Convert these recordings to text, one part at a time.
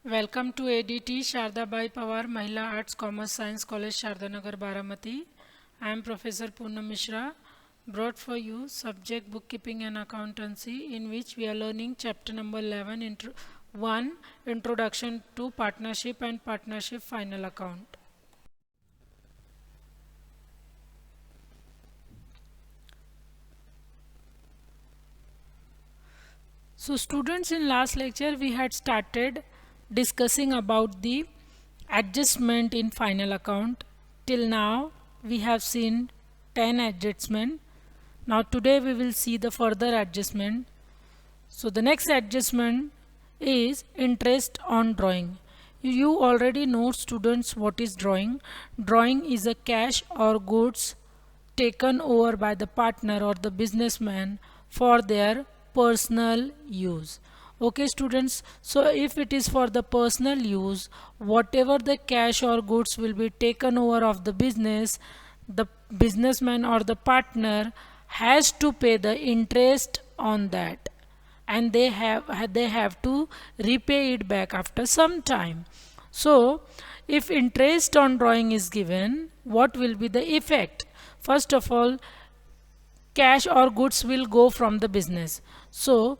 Welcome to ADT Sharda Bai Pawar Mahila Arts Commerce Science College Shardanagar Baramati. I am Professor Poonam Mishra, brought for you subject bookkeeping and accountancy, in which we are learning chapter number 11 1 Introduction to Partnership and Partnership Final Account. So students, in last lecture we had started discussing about the adjustment in final account. Till now we have seen 10 adjustment. Now today we will see the further adjustment. So the next adjustment is interest on drawing. You already know, students, what is drawing. Drawing is a cash or goods taken over by the partner or the businessman for their personal use. Okay students, so if it is for the personal use, whatever the cash or goods will be taken over of the business, the businessman or the partner has to pay the interest on that, and they have to repay it back after some time. So if interest on drawing is given, what will be the effect? First of all, cash or goods will go from the business. So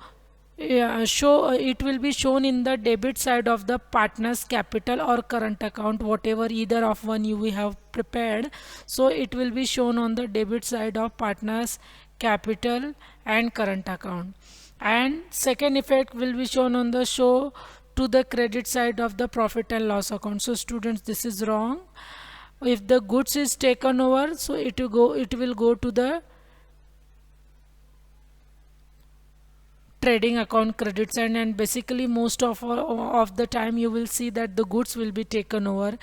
it will be shown in the debit side of the partner's capital or current account, whatever either of one you will have prepared. So it will be shown on the debit side of partner's capital and current account. And second effect will be shown on the show to the credit side of the profit and loss account. So students, this is wrong. If the goods is taken over, so it will go to the trading account credit side, and basically most of the time you will see that the goods will be taken over.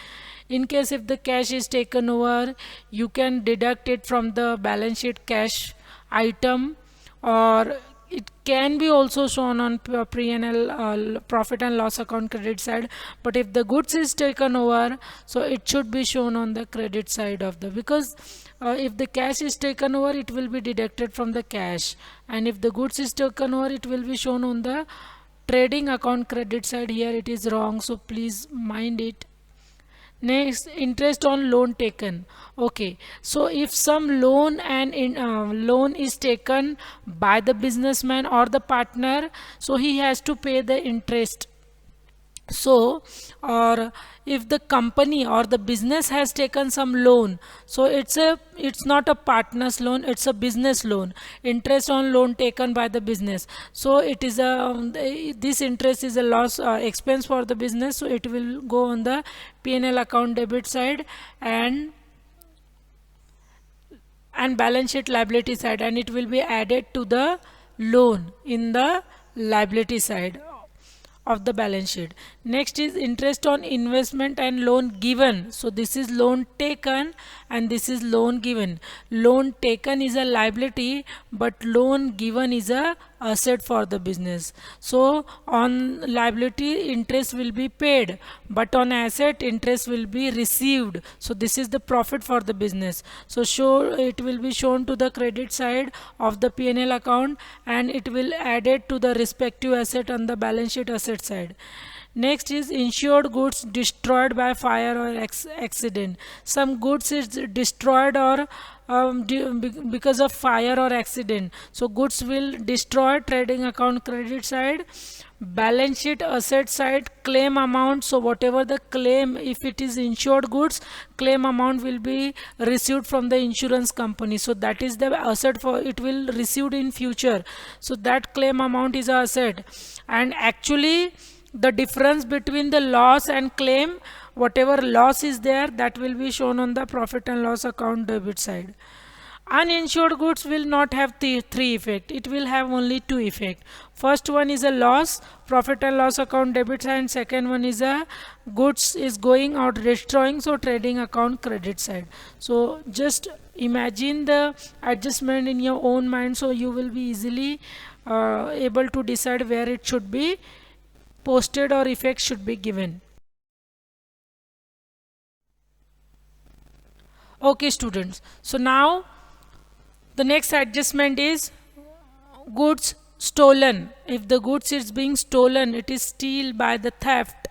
In case if the cash is taken over, you can deduct it from the balance sheet cash item, or it can be also shown on P&L profit and loss account credit side. But if the goods is taken over, so it should be shown on the credit side of the, because if the cash is taken over, it will be deducted from the cash, and if the goods is taken over, it will be shown on the trading account credit side. Here it is wrong, so please mind it. Next, interest on loan taken. Okay, so if some loan and loan is taken by the businessman or the partner, so he has to pay the interest. So, or if the company or the business has taken some loan, so it's not a partner's loan, it's a business loan. Interest on loan taken by the business, so it is this interest is a loss expense for the business, so it will go on the P&L account debit side and balance sheet liability side, and it will be added to the loan in the liability side of the balance sheet. Next is interest on investment and loan given. So this is loan taken and this is loan given. Loan taken is a liability, but loan given is a asset for the business. So on liability, interest will be paid, but on asset, interest will be received. So this is the profit for the business. So it will be shown to the credit side of the P&L account, and it will added to the respective asset on the balance sheet asset side. Next is insured goods destroyed by fire or accident. Some goods is destroyed or because of fire or accident. So goods will destroy, trading account credit side, balance sheet asset side, claim amount. So whatever the claim, if it is insured goods, claim amount will be received from the insurance company. So that is the asset for it will received in future. So that claim amount is a asset, and actually the difference between the loss and claim, whatever loss is there, that will be shown on the profit and loss account debit side. Uninsured goods will not have three effect, it will have only two effect. First one is a loss, profit and loss account debit side, and second one is a goods is going out destroying, so trading account credit side. So just imagine the adjustment in your own mind, so you will be easily able to decide where it should be posted or effect should be given. Okay students, so now the next adjustment is goods stolen. If the goods is being stolen, it is steal by the theft.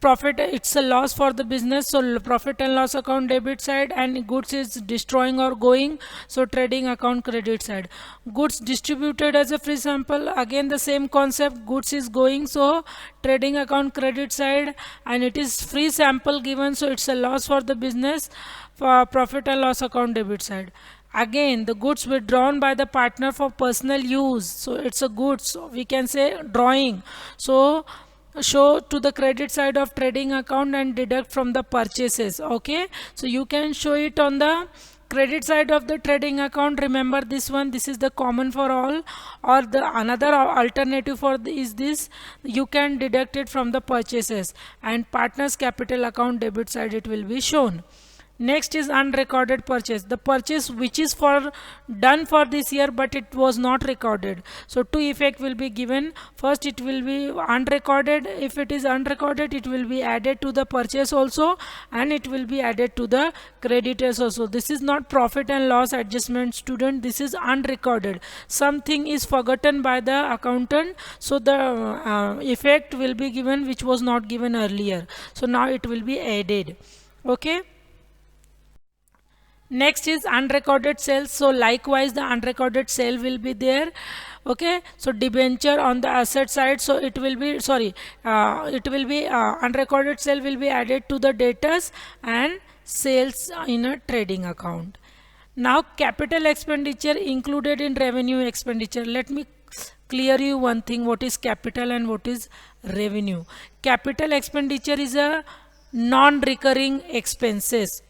profit, it's a loss for the business, so profit and loss account debit side, and goods is destroying or going, so trading account credit side. Goods distributed as a free sample, again the same concept, goods is going, so trading account credit side, and it is free sample given, so it's a loss for the business, for profit and loss account debit side. Again the goods withdrawn by the partner for personal use, so it's a goods, so we can say drawing, so show to the credit side of trading account and deduct from the purchases. Okay, so you can show it on the credit side of the trading account, remember this one, this is the common for all, or the another alternative for is this, you can deduct it from the purchases, and partners capital account debit side it will be shown. Next is unrecorded purchase, the purchase which is for done for this year but it was not recorded, so two effect will be given. First it will be unrecorded, if it is unrecorded it will be added to the purchase also, and it will be added to the creditors also. This is not profit and loss adjustment, student, this is unrecorded, something is forgotten by the accountant, so the effect will be given which was not given earlier, so now it will be added. Okay, next is unrecorded sales, so likewise the unrecorded sale will be there. Okay, so debenture on the asset side, so it will be unrecorded sale will be added to the debtors and sales in a trading account. Now capital expenditure included in revenue expenditure, let me clear you one thing, what is capital and what is revenue. Capital expenditure is a non-recurring expenses,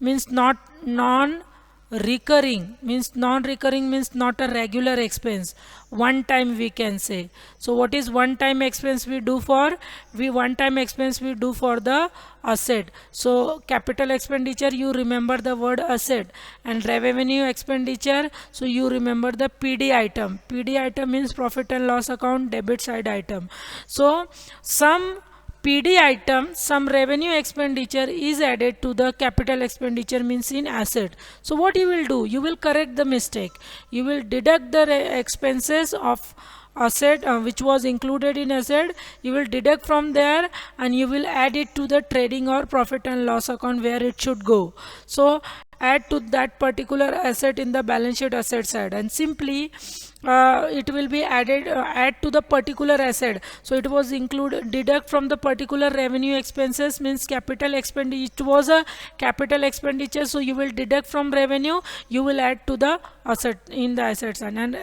means not non-recurring, means non-recurring means not a regular expense, one time we can say. So what is one time expense we do for, one time expense we do for the asset, so capital expenditure you remember the word asset, and revenue expenditure, so you remember the PD item. PD item means profit and loss account debit side item. So some PD item, some revenue expenditure is added to the capital expenditure, means in asset. So what you will do, you will correct the mistake, you will deduct the expenses of asset which was included in asset, you will deduct from there and you will add it to the trading or profit and loss account where it should go. So add to that particular asset in the balance sheet asset side, and simply it will be added add to the particular asset, so it was include deduct from the particular revenue expenses, means capital expenditure, it was a capital expenditure, so you will deduct from revenue, you will add to the asset in the asset side, and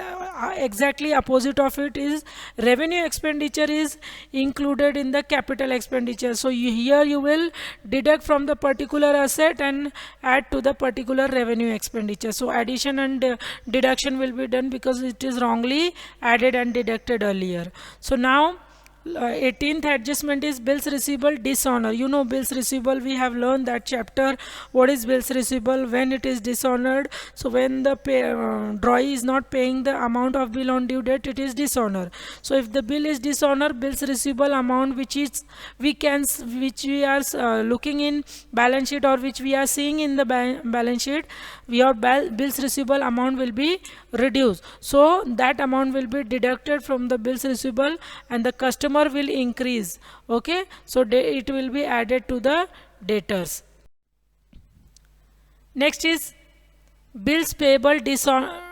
exactly opposite of it is revenue expenditure is included in the capital expenditure, so here you will deduct from the particular asset and add to the particular revenue expenditure. So addition and deduction will be done because it is wrongly added and deducted earlier. So now 18th adjustment is bills receivable dishonor. You know bills receivable, we have learned that chapter, what is bills receivable, when it is dishonored. So when the drawee is not paying the amount of bill on due date, it is dishonor. So if the bill is dishonor, bills receivable amount which we are looking in balance sheet, or which we are seeing in the balance sheet, your bills receivable amount will be reduced, so that amount will be deducted from the bills receivable and the customer will increase. Okay, so it will be added to the debtors. Next is bills payable dishonored.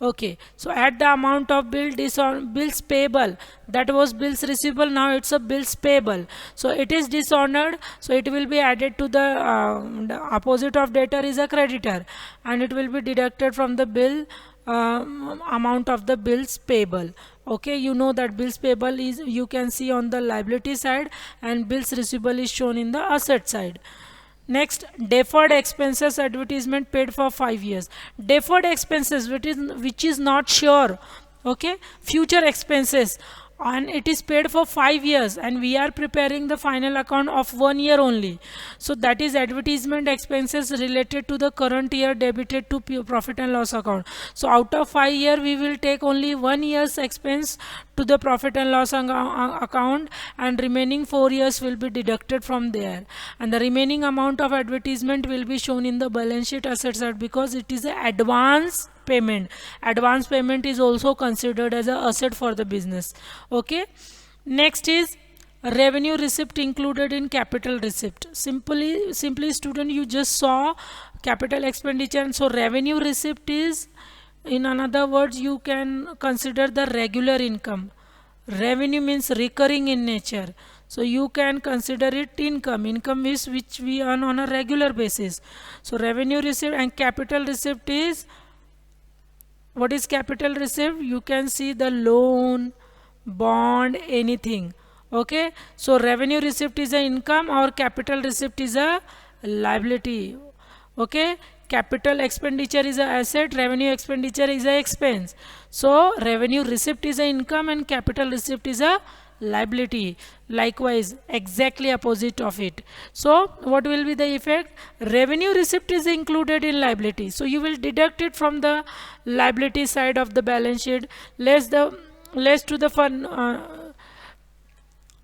Okay, so add the amount of bills payable, that was bills receivable, now it's a bills payable, so it is dishonored, so it will be added to the opposite of debtor is a creditor, and it will be deducted from the bill amount of the bills payable. Okay, you know that bills payable is, you can see on the liability side, and bills receivable is shown in the asset side. Next, deferred expenses advertisement paid for 5 years. Deferred expenses which is not sure, okay, future expenses, and it is paid for 5 years, and we are preparing the final account of 1 year only, so that is advertisement expenses related to the current year debited to profit and loss account. So out of 5 years we will take only 1 year's expense to the profit and loss account, and remaining 4 years will be deducted from there, and the remaining amount of advertisement will be shown in the balance sheet asset side, because it is an advance payment. Advance payment is also considered as an asset for the business. Okay, next is revenue receipt included in capital receipt. Simply student, you just saw capital expenditure, and so revenue receipt is, in another words, you can consider the regular income. Revenue means recurring in nature, so you can consider it income is which we earn on a regular basis. So revenue receipt. And capital receipt is, what is capital receipt? You can see the loan, bond, anything. Okay, so revenue receipt is a income or capital receipt is a liability. Okay, capital expenditure is a asset, revenue expenditure is a expense. So revenue receipt is a income and capital receipt is a liability. Likewise, exactly opposite of it. So what will be the effect? Revenue receipt is included in liability, so you will deduct it from the liability side of the balance sheet, less to the fund,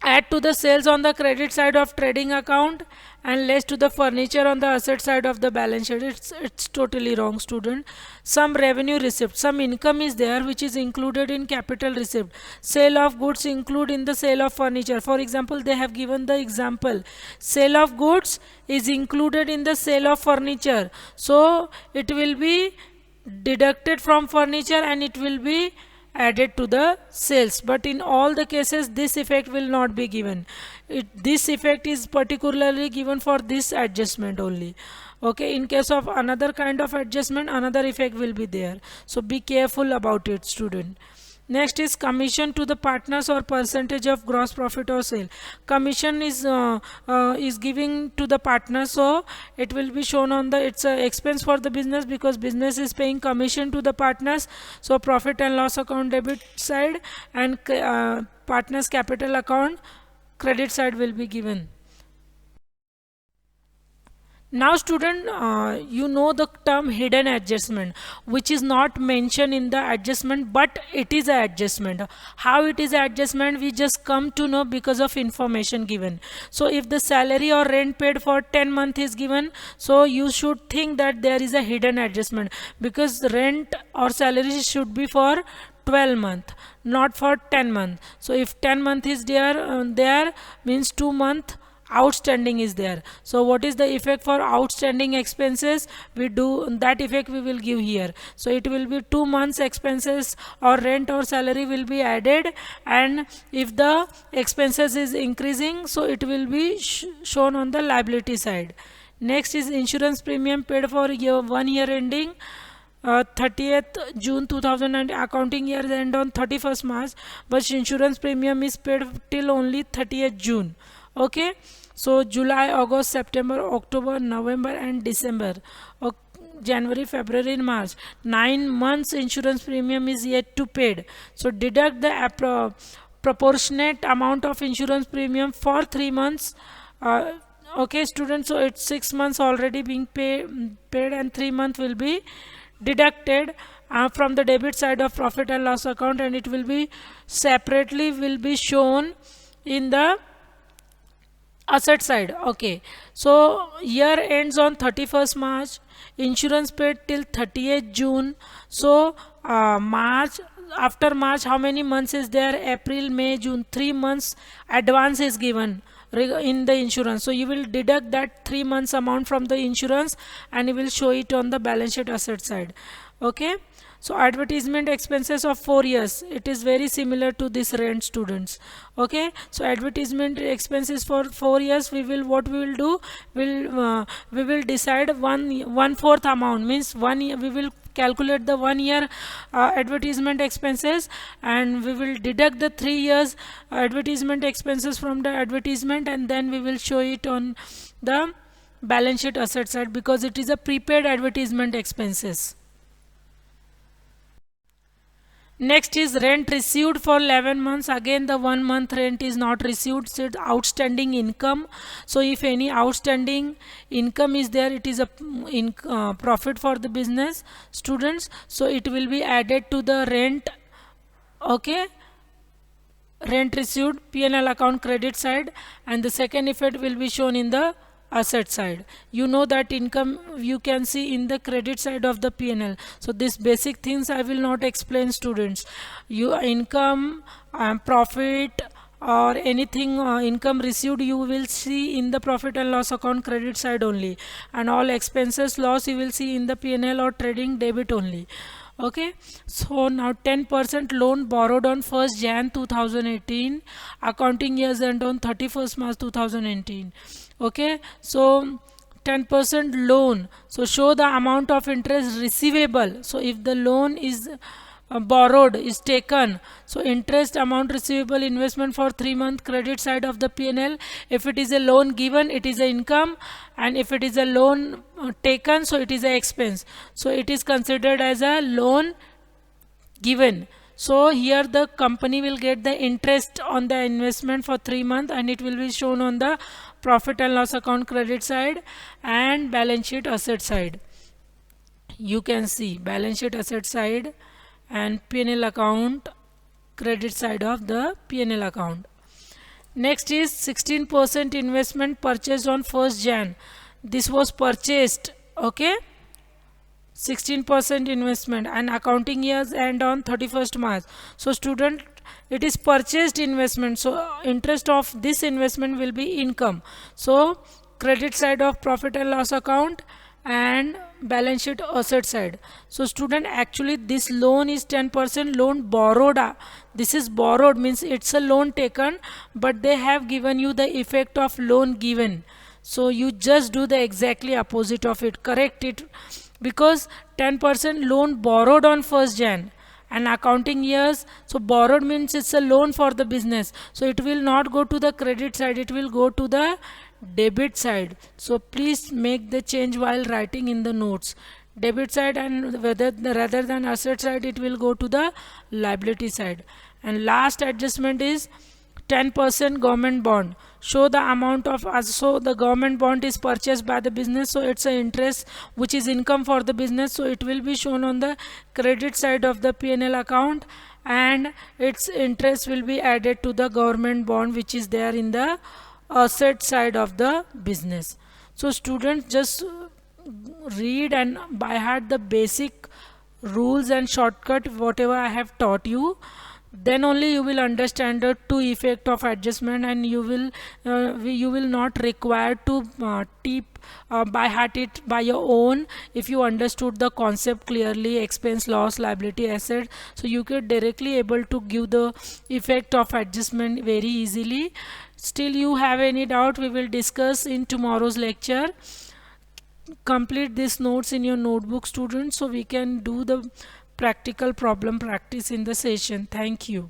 add to the sales on the credit side of trading account, and less to the furniture on the asset side of the balance sheet. It's totally wrong, student. Some revenue receipt, some income is there which is included in capital receipt. Sale of goods include in the sale of furniture. For example, they have given the example, sale of goods is included in the sale of furniture, so it will be deducted from furniture and it will be added to the sales. But in all the cases this effect will not be given. This effect is particularly given for this adjustment only. Okay, in case of another kind of adjustment, another effect will be there, so be careful about it, student. Next is commission to the partners or percentage of gross profit or sale. Commission is giving to the partner, so it will be shown on the, it's a expense for the business because business is paying commission to the partners. So profit and loss account debit side, and partners capital account credit side will be given. Now student, you know the term hidden adjustment, which is not mentioned in the adjustment, but it is an adjustment. How it is an adjustment, we just come to know because of information given. So if the salary or rent paid for 10 months is given, so you should think that there is a hidden adjustment, because rent or salary should be for 12 months, not for 10 months. So if 10 months is there means 2 months outstanding is there. So what is the effect for outstanding expenses? We do that effect, we will give here. So it will be 2 months expenses or rent or salary will be added, and if the expenses is increasing, so it will be shown on the liability side. Next is insurance premium paid for 1 year ending 30th June 2009, accounting year end on 31st March, but insurance premium is paid till only 30th June. Okay, so July, August, September, October, November and December, January, February and March, 9 months insurance premium is yet to paid. So deduct the proportionate amount of insurance premium for 3 months. Okay students, so it's 6 months already being paid and 3 months will be deducted from the debit side of profit and loss account, and it will be separately will be shown in the asset side. Okay, so year ends on 31st March, insurance paid till 30th June. So March, after March how many months is there? April, May, June, 3 months advance is given in the insurance. So you will deduct that 3 months amount from the insurance and you will show it on the balance sheet asset side. Okay, so advertisement expenses of 4 years, it is very similar to this rent, students. Okay, so advertisement expenses for 4 years, we will do, we will decide 1/4 amount, means 1 year we will calculate the 1 year advertisement expenses, and we will deduct the 3 years advertisement expenses from the advertisement, and then we will show it on the balance sheet asset side because it is a prepaid advertisement expenses. Next is rent received for 11 months. Again the 1 month rent is not received, so it's outstanding income. So if any outstanding income is there, it is a profit for the business, students. So it will be added to the rent. Okay, rent received P&L account credit side, and the second effect will be shown in the asset side. You know that income you can see in the credit side of the P&L. So these basic things I will not explain, students. Your income, profit, or anything income received, you will see in the profit and loss account credit side only, and all expenses loss you will see in the P&L or trading debit only. Okay, so now 10% loan borrowed on 1st Jan 2018, accounting years end on 31st March 2018. Okay, so 10% loan, so show the amount of interest receivable. So if the loan is borrowed is taken, so interest amount receivable investment for 3 month credit side of the P&L. If it is a loan given, it is a income, and if it is a loan taken, so it is a expense. So it is considered as a loan given. So here the company will get the interest on the investment for 3 months, and it will be shown on the profit and loss account credit side and balance sheet asset side. You can see balance sheet asset side and P&L account credit side of the P&L account. Next is 16% investment purchased on 1st Jan. This was purchased, okay, 16% investment, and accounting years end on 31st March. So student, it is purchased investment, so interest of this investment will be income. So credit side of profit and loss account and balance sheet asset side. So student, actually this loan is 10% loan borrowed. This is borrowed means it's a loan taken, but they have given you the effect of loan given. So you just do the exactly opposite of it, correct it, because 10% loan borrowed on 1st Jan and accounting years, so borrowed means it's a loan for the business, so it will not go to the credit side, it will go to the debit side. So please make the change while writing in the notes, debit side, and rather than asset side, it will go to the liability side. And last adjustment is 10% government bond. Show the amount of, so the government bond is purchased by the business, so it's an interest which is income for the business, so it will be shown on the credit side of the P&L account, and its interest will be added to the government bond which is there in the asset side of the business. So students, just read and by heart the basic rules and shortcut whatever I have taught you, then only you will understand the two effect of adjustment, and you will not require to by heart it by your own. If you understood the concept clearly, expense, loss, liability, asset, so you can directly able to give the effect of adjustment very easily. Still you have any doubt, we will discuss in tomorrow's lecture. Complete these notes in your notebook, students, so we can do the practical problem practice in the session. Thank you.